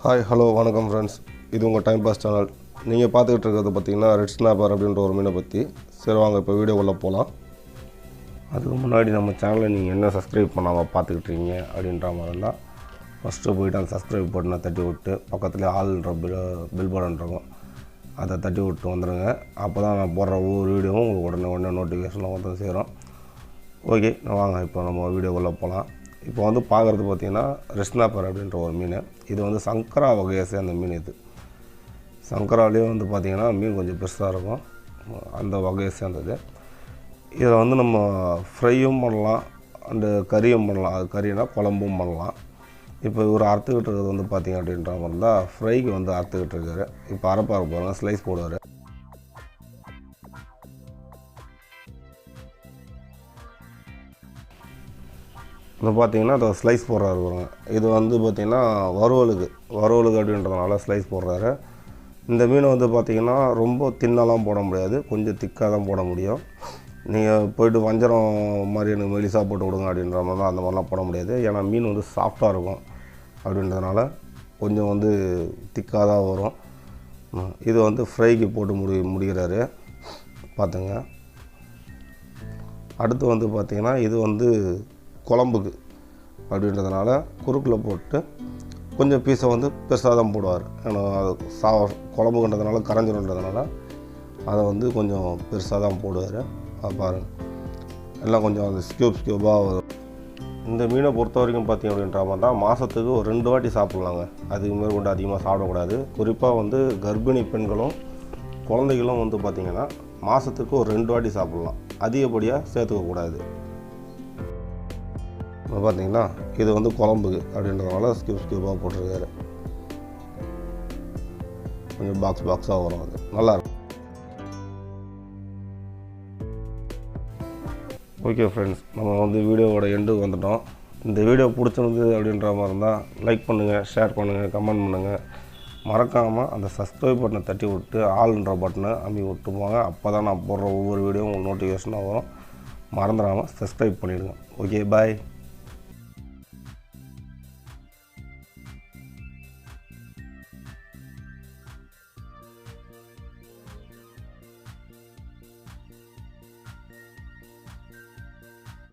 Hi hello வணக்கம் friends, இது உங்கள் டைம் பாஸ் சேனல். நீங்கள் பார்த்துக்கிட்டு இருக்கிறது பார்த்தீங்கன்னா ரெட் ஸ்னாப்பர் அப்படின்ற ஒரு மீனை பற்றி. சரி வாங்க இப்போ வீடியோக்குள்ளே போகலாம். அதுக்கு முன்னாடி நம்ம சேனலை நீங்கள் என்ன சப்ஸ்கிரைப் பண்ணாமல் பார்த்துக்கிட்டு இருக்கீங்க அப்படின்ற மாதிரி இருந்தால் ஃபஸ்ட்டு போய்ட்டு அந்த சப்ஸ்கிரைப் பட்டனை தட்டி விட்டு பக்கத்துலேயே ஆல்ன்ற பில் பட்டன் இருக்கும், அதை தட்டி விட்டு வந்துடுங்க. அப்போ தான் நான் போடுற ஒவ்வொரு வீடியோவும் உங்களுக்கு உடனே நோட்டிஃபிகேஷனில் வந்து சேரும். ஓகே, வாங்க இப்போ நம்ம வீடியோக்குள்ளே போகலாம். இப்போ வந்து பார்க்குறது பார்த்திங்கன்னா ரெட் ஸ்னாப்பர் அப்படின்ற ஒரு மீன். இது வந்து சங்கரா வகையை சேர்ந்த மீன். இது சங்கராலேயே வந்து பார்த்திங்கன்னா மீன் கொஞ்சம் பெருசாக இருக்கும், அந்த வகையை சேர்ந்தது. இதை வந்து நம்ம ஃப்ரையும் பண்ணலாம், அண்டு கறியும் பண்ணலாம். அது கறினா குழம்பும் பண்ணலாம். இப்போ இவர் அறுத்துக்கிட்டு இருக்கிறது வந்து பார்த்திங்க அப்படின்ற மாதிரி தான் ஃப்ரைக்கு வந்து அறுத்துக்கிட்டு இருக்காரு. இப்போ அரைப்பாரு பாருங்கள், ஸ்லைஸ் போடுவார். இப்போ பார்த்திங்கன்னா அதை ஸ்லைஸ் போடுறாரு பாருங்க. இது வந்து பார்த்திங்கன்னா வறுவலுக்கு அப்படின்றதுனால ஸ்லைஸ் போடுறாரு. இந்த மீனை வந்து பார்த்திங்கன்னா ரொம்ப தின்னெல்லாம் போட முடியாது, கொஞ்சம் திக்காக தான் போட முடியும். நீங்கள் போய்ட்டு வஞ்சரம் மாதிரி எனக்கு மெலிசாக போட்டு கொடுங்க அப்படின்ற மாதிரி தான் அந்த மாதிரிலாம் போட முடியாது. ஏன்னா மீன் வந்து சாஃப்டாக இருக்கும் அப்படின்றதுனால கொஞ்சம் வந்து திக்காக தான் வரும். இது வந்து ஃப்ரைக்கு போட்டு முடிகிறாரு பார்த்துங்க. அடுத்து வந்து பார்த்திங்கன்னா இது வந்து குழம்புக்கு அப்படின்றதுனால குறுக்கில் போட்டு கொஞ்சம் பீஸை வந்து பெருசாக தான் போடுவார். ஏன்னா அது குழம்புன்றதுனால கரைஞ்சிருன்றதுனால அதை வந்து கொஞ்சம் பெருசாக தான் போடுவார். அதை பாருங்கள், எல்லாம் கொஞ்சம் அந்த ஸ்கியூபாக வரும். இந்த மீனை பொறுத்த வரைக்கும் பார்த்திங்க அப்படின்ற மாதிரி தான் மாதத்துக்கு ஒரு 2 வாட்டி சாப்பிட்லாங்க. அதுக்கு மேற்கொண்டு அதிகமாக சாப்பிடக்கூடாது. குறிப்பாக வந்து கர்ப்பிணி பெண்களும் குழந்தைகளும் வந்து பார்த்திங்கன்னா மாதத்துக்கு ஒரு 2 வாட்டி சாப்பிட்லாம், அதிகப்படியாக சேர்த்துக்கக்கூடாது. இப்போ பார்த்திங்கன்னா இது வந்து குழம்புக்கு அப்படின்றதுனால ஸ்கியூபாக போட்டிருக்காரு. கொஞ்சம் பாக்ஸாக வரும், அது நல்லாயிருக்கும். ஓகே ஃப்ரெண்ட்ஸ், நம்ம வந்து வீடியோவோட எண்டுக்கு வந்துட்டோம். இந்த வீடியோ பிடிச்சிருந்தது அப்படின்ற மாதிரி இருந்தால் லைக் பண்ணுங்கள், ஷேர் பண்ணுங்கள், கமெண்ட் பண்ணுங்கள். மறக்காமல் அந்த சப்ஸ்கிரைப் பட்டனை தட்டி விட்டு ஆல்ன்ற பட்டனை அமைக்க விட்டு போங்க. அப்போ தான் நான் போடுற ஒவ்வொரு வீடியோவும் உங்களுக்கு நோட்டிஃபிகேஷனாக வரும். மறந்துடாமல் சப்ஸ்கிரைப் பண்ணிவிடுங்க. ஓகே, பாய்.